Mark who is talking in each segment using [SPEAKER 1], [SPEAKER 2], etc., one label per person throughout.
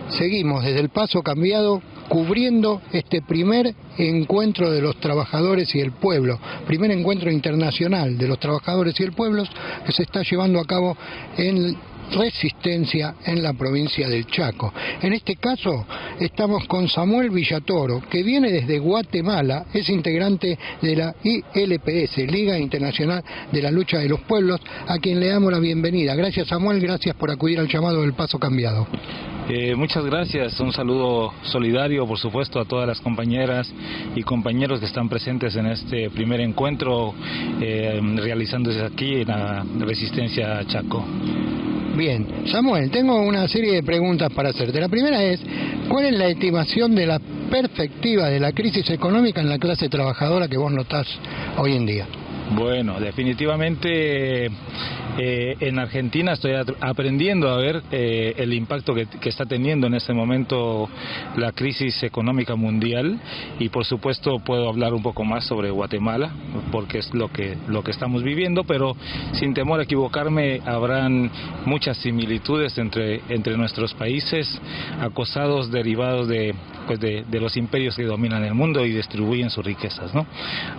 [SPEAKER 1] Seguimos desde el Paso Cambiado cubriendo este primer encuentro de los trabajadores y el pueblo, primer encuentro internacional de los trabajadores y el pueblo que se está llevando a cabo en Resistencia en la provincia del Chaco. En este caso estamos con Samuel Villatoro, que viene desde Guatemala, es integrante de la ILPS, Liga Internacional de la Lucha de los Pueblos, a quien le damos la bienvenida. Gracias, Samuel, gracias por acudir al llamado del Paso Cambiado.
[SPEAKER 2] Muchas gracias, un saludo solidario por supuesto a todas las compañeras y compañeros que están presentes en este primer encuentro realizándose aquí en la Resistencia Chaco.
[SPEAKER 1] Bien, Samuel, tengo una serie de preguntas para hacerte. La primera es, ¿cuál es la estimación de la perspectiva de la crisis económica en la clase trabajadora que vos notás hoy en día?
[SPEAKER 2] Bueno, definitivamente en Argentina estoy aprendiendo a ver el impacto que está teniendo en este momento la crisis económica mundial, y por supuesto puedo hablar un poco más sobre Guatemala porque es lo que estamos viviendo, pero sin temor a equivocarme habrán muchas similitudes entre nuestros países acosados derivados de los imperios que dominan el mundo y distribuyen sus riquezas, ¿no?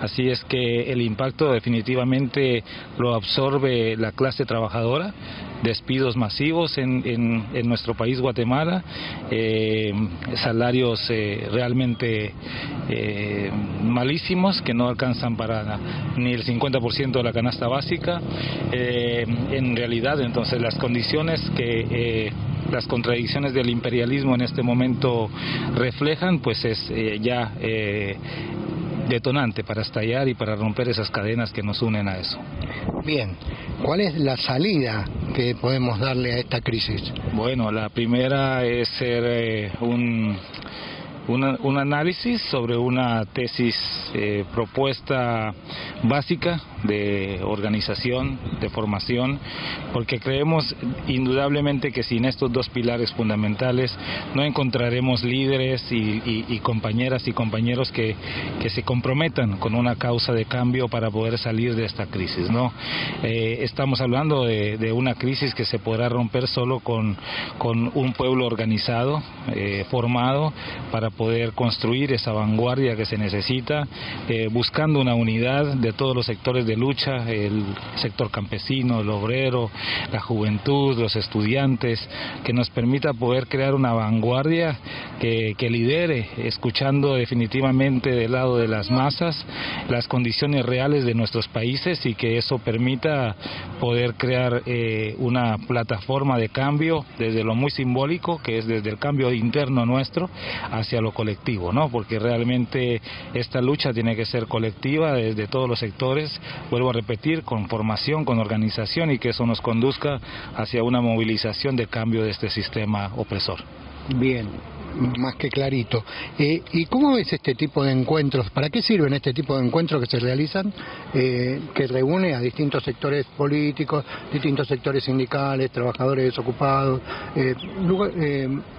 [SPEAKER 2] Así es que el impacto definitivamente lo absorbe la clase trabajadora, despidos masivos en nuestro país Guatemala, salarios realmente malísimos que no alcanzan para ni el 50% de la canasta básica. En realidad, entonces, las condiciones que las contradicciones del imperialismo en este momento reflejan, pues es ya detonante para estallar y para romper esas cadenas que nos unen a eso.
[SPEAKER 1] Bien, ¿cuál es la salida que podemos darle a esta crisis?
[SPEAKER 2] Bueno, la primera es ser un análisis sobre una tesis propuesta básica de organización, de formación, porque creemos indudablemente que sin estos dos pilares fundamentales no encontraremos líderes y compañeras y compañeros que se comprometan con una causa de cambio para poder salir de esta crisis, ¿no? Estamos hablando de una crisis que se podrá romper solo con un pueblo organizado, formado, para poder construir esa vanguardia que se necesita, buscando una unidad de todos los sectores de lucha, el sector campesino, el obrero, la juventud, los estudiantes, que nos permita poder crear una vanguardia que lidere, escuchando definitivamente del lado de las masas las condiciones reales de nuestros países, y que eso permita poder crear una plataforma de cambio desde lo muy simbólico, que es desde el cambio interno nuestro hacia lo colectivo, ¿no? Porque realmente esta lucha tiene que ser colectiva desde todos los sectores, vuelvo a repetir, con formación, con organización, y que eso nos conduzca hacia una movilización de cambio de este sistema opresor.
[SPEAKER 1] Bien, más que clarito. ¿Y cómo ves este tipo de encuentros? ¿Para qué sirven este tipo de encuentros que se realizan, que reúne a distintos sectores políticos, distintos sectores sindicales, trabajadores desocupados,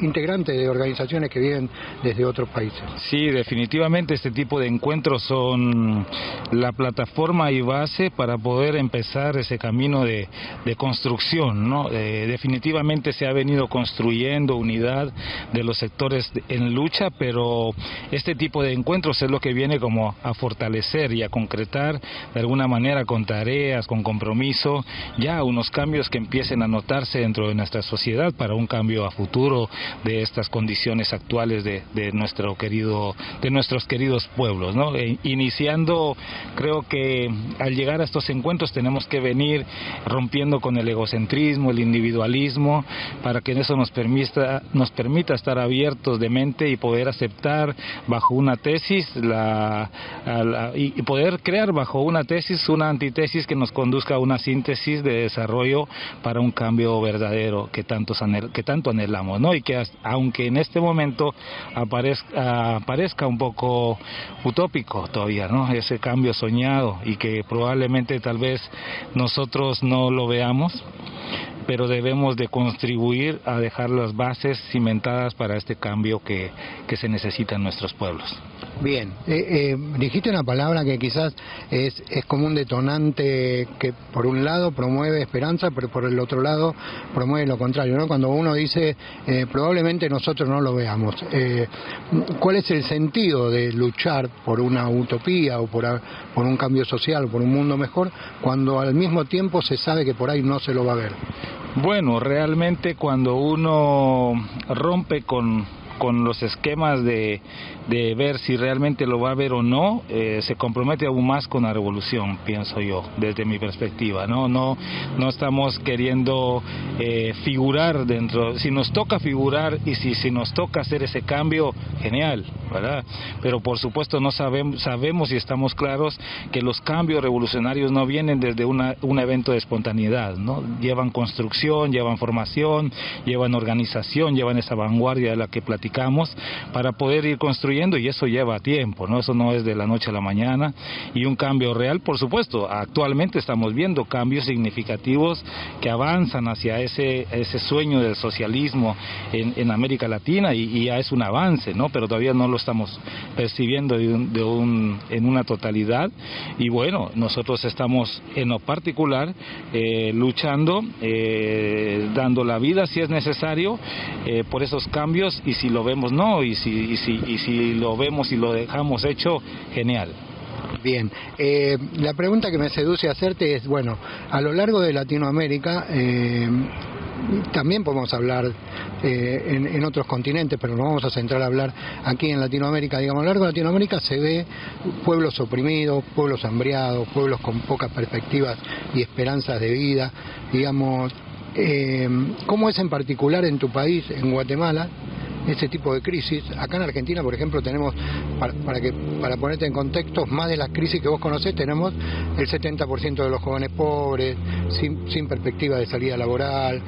[SPEAKER 1] integrantes de organizaciones que viven desde otros países?
[SPEAKER 2] Sí, definitivamente este tipo de encuentros son la plataforma y base para poder empezar ese camino de construcción, ¿no? Definitivamente se ha venido construyendo unidad de los sectores en lucha, pero este tipo de encuentros es lo que viene como a fortalecer y a concretar de alguna manera, con tareas, con compromiso, ya unos cambios que empiecen a notarse dentro de nuestra sociedad para un cambio a futuro de estas condiciones actuales de nuestros queridos pueblos, ¿no? Iniciando, creo que al llegar a estos encuentros tenemos que venir rompiendo con el egocentrismo, el individualismo, para que eso nos permita estar abiertos de mente y poder aceptar bajo una tesis y poder crear bajo una tesis una antitesis que nos conduzca a una síntesis de desarrollo para un cambio verdadero que tanto anhelamos, ¿no? Y que aunque en este momento parezca un poco utópico todavía, ¿no? Ese cambio soñado, y que probablemente tal vez nosotros no lo veamos, pero debemos de contribuir a dejar las bases cimentadas para este cambio que se necesita en nuestros pueblos.
[SPEAKER 1] Bien, dijiste una palabra que quizás es como un detonante que por un lado promueve esperanza, pero por el otro lado promueve lo contrario, ¿no? Cuando uno dice probablemente nosotros no lo veamos, ¿cuál es el sentido de luchar por una utopía o por un cambio social, por un mundo mejor, cuando al mismo tiempo se sabe que por ahí no se lo va a ver?
[SPEAKER 2] Bueno, realmente cuando uno rompe con los esquemas de ver si realmente lo va a ver o no, se compromete aún más con la revolución, pienso yo, desde mi perspectiva. No estamos queriendo figurar dentro. Si nos toca figurar y si nos toca hacer ese cambio, genial, ¿verdad? Pero por supuesto no sabemos y estamos claros que los cambios revolucionarios no vienen desde un evento de espontaneidad, ¿no? Llevan construcción, llevan formación, llevan organización, llevan esa vanguardia de la que platicamos para poder ir construyendo, y eso lleva tiempo, ¿no? Eso no es de la noche a la mañana, y un cambio real, por supuesto. Actualmente estamos viendo cambios significativos que avanzan hacia ese sueño del socialismo en América Latina, y ya es un avance, ¿no? Pero todavía no lo estamos percibiendo en una totalidad, y bueno, nosotros estamos en lo particular luchando, dando la vida si es necesario por esos cambios, y si lo vemos no, y si lo vemos y lo dejamos hecho, genial.
[SPEAKER 1] Bien, la pregunta que me seduce a hacerte es, bueno, a lo largo de Latinoamérica, también podemos hablar en otros continentes, pero nos vamos a centrar a hablar aquí en Latinoamérica. Digamos, a lo largo de Latinoamérica se ve pueblos oprimidos, pueblos hambriados, pueblos con pocas perspectivas y esperanzas de vida. Digamos, ¿cómo es en particular en tu país, en Guatemala, ese tipo de crisis? Acá en Argentina, por ejemplo, tenemos, para ponerte en contexto, más de las crisis que vos conocés, tenemos el 70% de los jóvenes pobres, sin perspectiva de salida laboral,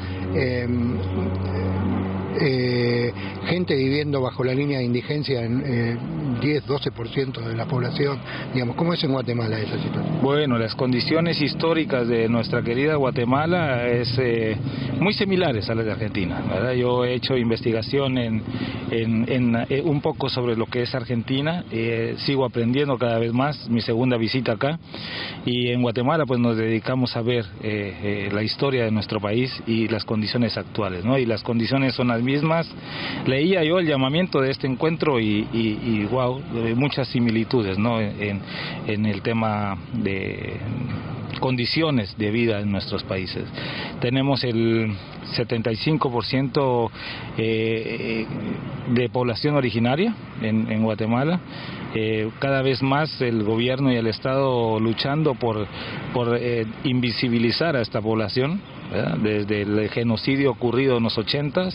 [SPEAKER 1] gente viviendo bajo la línea de indigencia en 10-12% de la población. Digamos, ¿cómo es en Guatemala esa situación?
[SPEAKER 2] Bueno, las condiciones históricas de nuestra querida Guatemala es muy similares a las de Argentina, ¿verdad? Yo he hecho investigación un poco sobre lo que es Argentina, sigo aprendiendo cada vez más, mi segunda visita acá, y en Guatemala pues nos dedicamos a ver la historia de nuestro país y las condiciones actuales, ¿no? Y las condiciones son las mismas. Leía yo el llamamiento de este encuentro y wow, muchas similitudes, ¿no? En el tema de condiciones de vida en nuestros países. Tenemos el 75% de población originaria en Guatemala. Cada vez más el gobierno y el Estado luchando por invisibilizar a esta población, ¿verdad? Desde el genocidio ocurrido en los 80s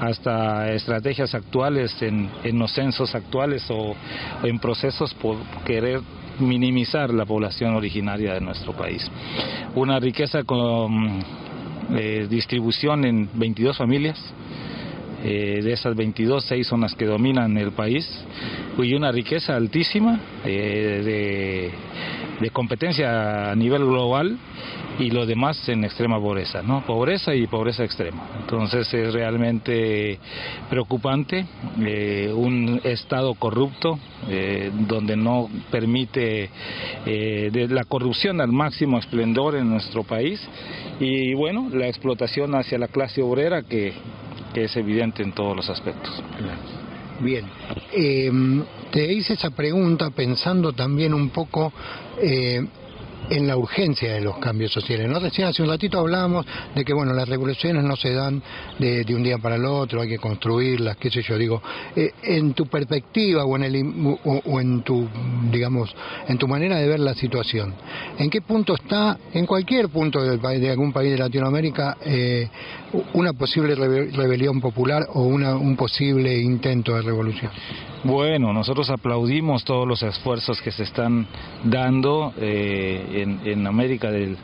[SPEAKER 2] hasta estrategias actuales en los censos actuales o en procesos por querer minimizar la población originaria de nuestro país. Una riqueza con distribución en 22 familias. De esas 22, 6 son las que dominan el país, y una riqueza altísima de competencia a nivel global, y lo demás en extrema pobreza, ¿no? Pobreza y pobreza extrema. Entonces es realmente preocupante, un Estado corrupto, donde no permite de la corrupción al máximo esplendor en nuestro país, y bueno, la explotación hacia la clase obrera que es evidente en todos los aspectos.
[SPEAKER 1] Bien, te hice esa pregunta pensando también un poco en la urgencia de los cambios sociales, ¿no? Recién hace un ratito hablábamos de que, bueno, las revoluciones no se dan de un día para el otro, hay que construirlas, qué sé yo, digo, en tu perspectiva o en tu, digamos, en tu manera de ver la situación, ¿en qué punto está, en cualquier punto de algún país de Latinoamérica, una posible rebelión popular o un posible intento de revolución?
[SPEAKER 2] Bueno, nosotros aplaudimos todos los esfuerzos que se están dando en América del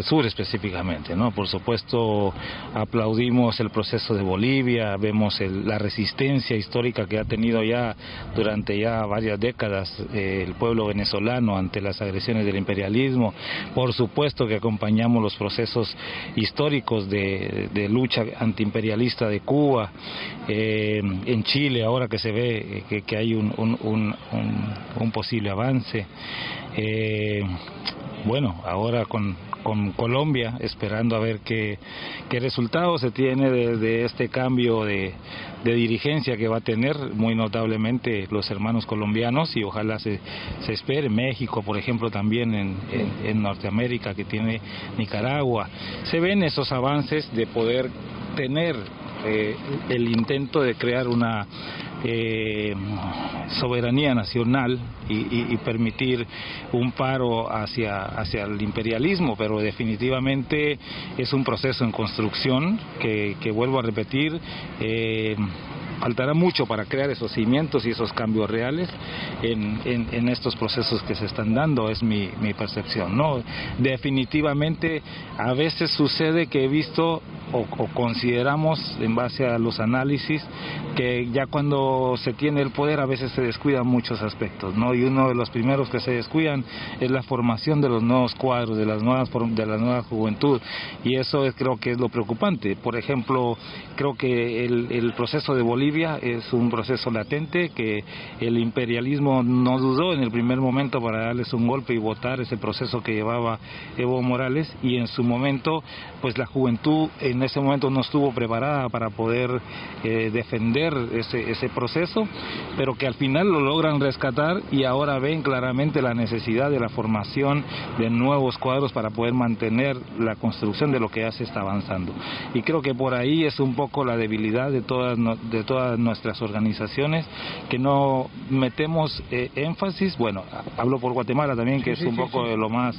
[SPEAKER 2] Sur específicamente, ¿no? Por supuesto, aplaudimos el proceso de Bolivia, vemos la resistencia histórica que ha tenido ya durante ya varias décadas el pueblo venezolano ante las agresiones del imperialismo. Por supuesto que acompañamos los procesos históricos de lucha antiimperialista de Cuba, en Chile ahora que se ve que hay un posible avance. Bueno, ahora con Colombia, esperando a ver qué resultado se tiene de este cambio de dirigencia que va a tener muy notablemente los hermanos colombianos, y ojalá se espere. México, por ejemplo, también en Norteamérica, que tiene Nicaragua. Se ven esos avances de poder tener el intento de crear una soberanía nacional y permitir un paro hacia el imperialismo, pero definitivamente es un proceso en construcción que vuelvo a repetir, faltará mucho para crear esos cimientos y esos cambios reales en estos procesos que se están dando, es mi percepción, ¿no? Definitivamente a veces sucede que he visto o consideramos, en base a los análisis, que ya cuando se tiene el poder a veces se descuidan muchos aspectos, ¿no? Y uno de los primeros que se descuidan es la formación de los nuevos cuadros, de la nueva juventud, y eso creo que es lo preocupante. Por ejemplo, creo que el proceso de Bolivia es un proceso latente, que el imperialismo no dudó en el primer momento para darles un golpe y votar ese proceso que llevaba Evo Morales, y en su momento pues la juventud en ese momento no estuvo preparada para poder defender ese proceso, pero que al final lo logran rescatar, y ahora ven claramente la necesidad de la formación de nuevos cuadros para poder mantener la construcción de lo que ya se está avanzando. Y creo que por ahí es un poco la debilidad de todas nuestras organizaciones, que no metemos énfasis. Bueno, hablo por Guatemala también, que es un poco de lo más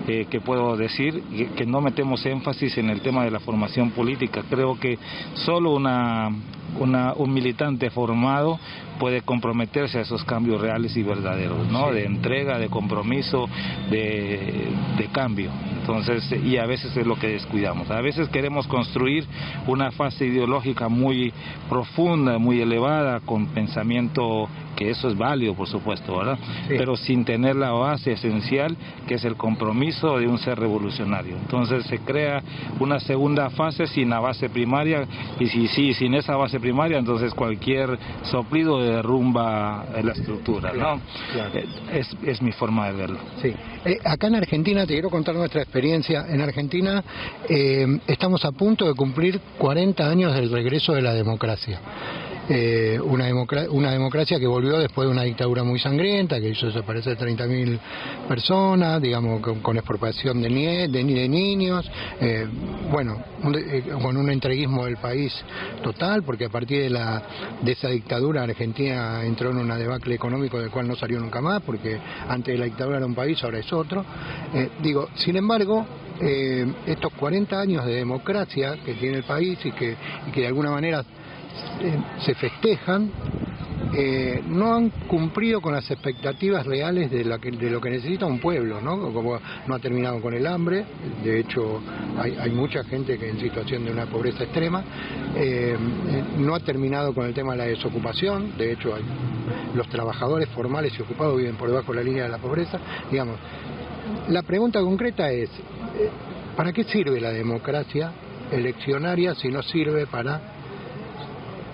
[SPEAKER 2] que puedo decir, que no metemos énfasis en el tema de la formación política. Creo que solo un militante formado puede comprometerse a esos cambios reales y verdaderos, ¿no? Sí. De entrega, de compromiso, de cambio. Entonces, y a veces es lo que descuidamos. A veces queremos construir una fase ideológica muy profunda, muy elevada, con pensamiento, que eso es válido, por supuesto, ¿verdad? Sí. Pero sin tener la base esencial, que es el compromiso de un ser revolucionario. Entonces se crea una segunda fase sin la base primaria, y sin esa base primaria, entonces cualquier soplido derrumba la estructura, ¿no? Claro. Es mi forma de verlo. Sí.
[SPEAKER 1] Acá en Argentina, te quiero contar nuestra experiencia. En Argentina estamos a punto de cumplir 40 años del regreso de la democracia. Una democracia que volvió después de una dictadura muy sangrienta, que hizo desaparecer 30.000 personas, digamos, con expropiación de niños, con un entreguismo del país total, porque a partir de esa dictadura Argentina entró en una debacle económico del cual no salió nunca más, porque antes de la dictadura era un país, ahora es otro. Sin embargo, estos 40 años de democracia que tiene el país y que de alguna manera se festejan, no han cumplido con las expectativas reales de lo que necesita un pueblo, ¿no? Como no ha terminado con el hambre. De hecho hay mucha gente que en situación de una pobreza extrema, no ha terminado con el tema de la desocupación. De hecho los trabajadores formales y ocupados viven por debajo de la línea de la pobreza, digamos. La pregunta concreta es, ¿para qué sirve la democracia eleccionaria si no sirve para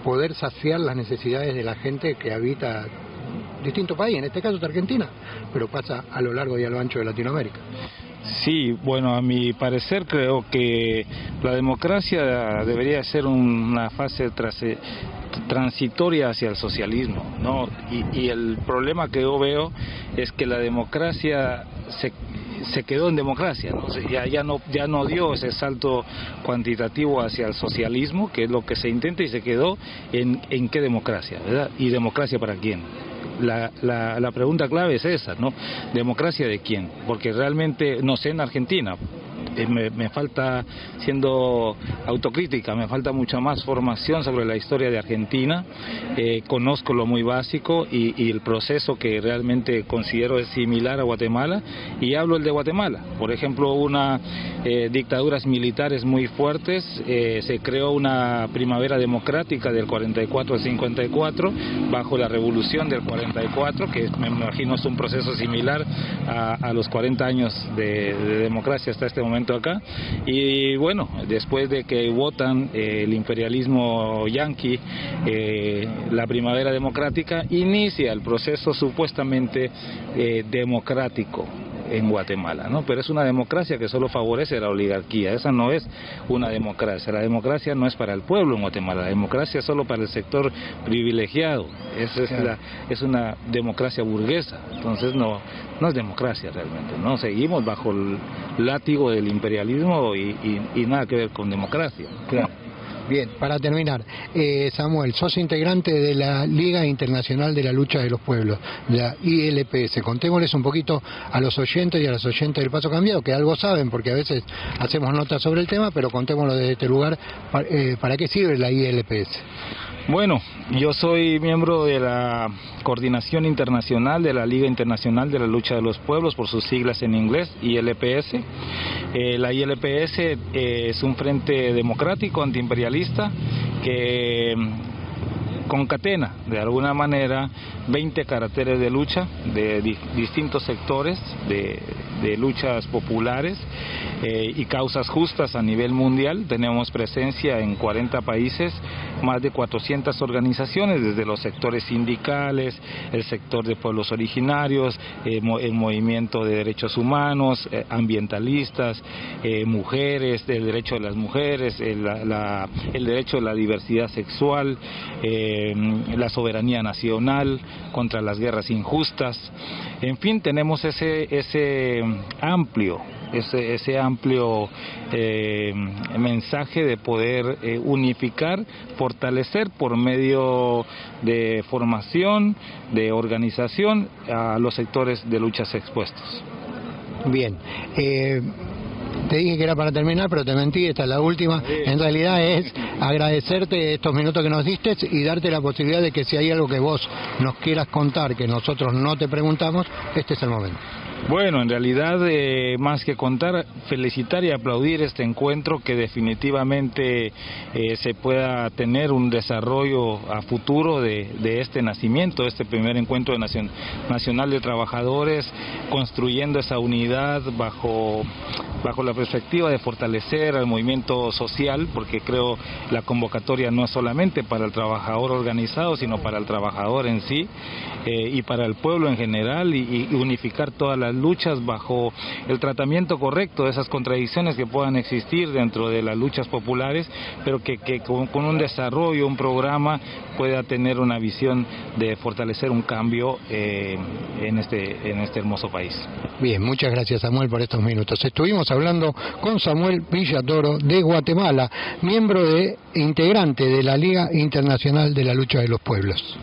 [SPEAKER 1] poder saciar las necesidades de la gente que habita distintos países? En este caso es Argentina, pero pasa a lo largo y a lo ancho de Latinoamérica.
[SPEAKER 2] Sí, bueno, a mi parecer creo que la democracia debería ser una fase transitoria hacia el socialismo, ¿no? Y el problema que yo veo es que la democracia se quedó en democracia, ¿no? Ya no dio ese salto cuantitativo hacia el socialismo, que es lo que se intenta, y se quedó en qué democracia, ¿verdad? ¿Y democracia para quién? La pregunta clave es esa, ¿no? ¿Democracia de quién? Porque realmente, no sé, en Argentina me falta, siendo autocrítica, me falta mucha más formación sobre la historia de Argentina. Conozco lo muy básico y el proceso que realmente considero es similar a Guatemala, y hablo el de Guatemala. Por ejemplo, dictaduras militares muy fuertes, se creó una primavera democrática del 44 al 54 bajo la revolución del 44, que me imagino es un proceso similar a los 40 años de democracia hasta este momento momento acá. Y bueno, después de que votan el imperialismo yanqui, la primavera democrática, inicia el proceso supuestamente democrático en Guatemala, ¿no? Pero es una democracia que solo favorece a la oligarquía. Esa no es una democracia. La democracia no es para el pueblo en Guatemala. La democracia es solo para el sector privilegiado. Es una democracia burguesa. Entonces no es democracia realmente, ¿no? Seguimos bajo el látigo del imperialismo y nada que ver con democracia.
[SPEAKER 1] Claro. Bien, para terminar, Samuel, sos integrante de la Liga Internacional de la Lucha de los Pueblos, la ILPS. Contémosles un poquito a los oyentes y a las oyentes del Paso Cambiado, que algo saben, porque a veces hacemos notas sobre el tema, pero contémoslo desde este lugar. ¿Para qué sirve la ILPS?
[SPEAKER 2] Bueno, yo soy miembro de la Coordinación Internacional de la Liga Internacional de la Lucha de los Pueblos, por sus siglas en inglés, ILPS. La ILPS es un frente democrático antiimperialista que concatena de alguna manera 20 caracteres de lucha de distintos sectores de luchas populares y causas justas a nivel mundial. Tenemos presencia en 40 países, más de 400 organizaciones, desde los sectores sindicales, el sector de pueblos originarios, el movimiento de derechos humanos, ambientalistas, mujeres, el derecho de las mujeres, el derecho de la diversidad sexual, la soberanía nacional, contra las guerras injustas. En fin, tenemos ese amplio mensaje de poder unificar, fortalecer por medio de formación, de organización a los sectores de luchas expuestos.
[SPEAKER 1] Bien, te dije que era para terminar, pero te mentí, esta es la última. En realidad es agradecerte estos minutos que nos diste y darte la posibilidad de que si hay algo que vos nos quieras contar, que nosotros no te preguntamos, este es el momento.
[SPEAKER 2] Bueno, en realidad, más que contar, felicitar y aplaudir este encuentro, que definitivamente se pueda tener un desarrollo a futuro de este nacimiento, este primer encuentro nacional de trabajadores, construyendo esa unidad bajo la perspectiva de fortalecer al movimiento social, porque creo la convocatoria no es solamente para el trabajador organizado, sino para el trabajador en sí y para el pueblo en general, y unificar todas las luchas bajo el tratamiento correcto de esas contradicciones que puedan existir dentro de las luchas populares, pero que con un desarrollo, un programa, pueda tener una visión de fortalecer un cambio en este hermoso país.
[SPEAKER 1] Bien, muchas gracias, Samuel, por estos minutos. Estuvimos hablando con Samuel Villatoro de Guatemala, miembro integrante de la Liga Internacional de la Lucha de los Pueblos.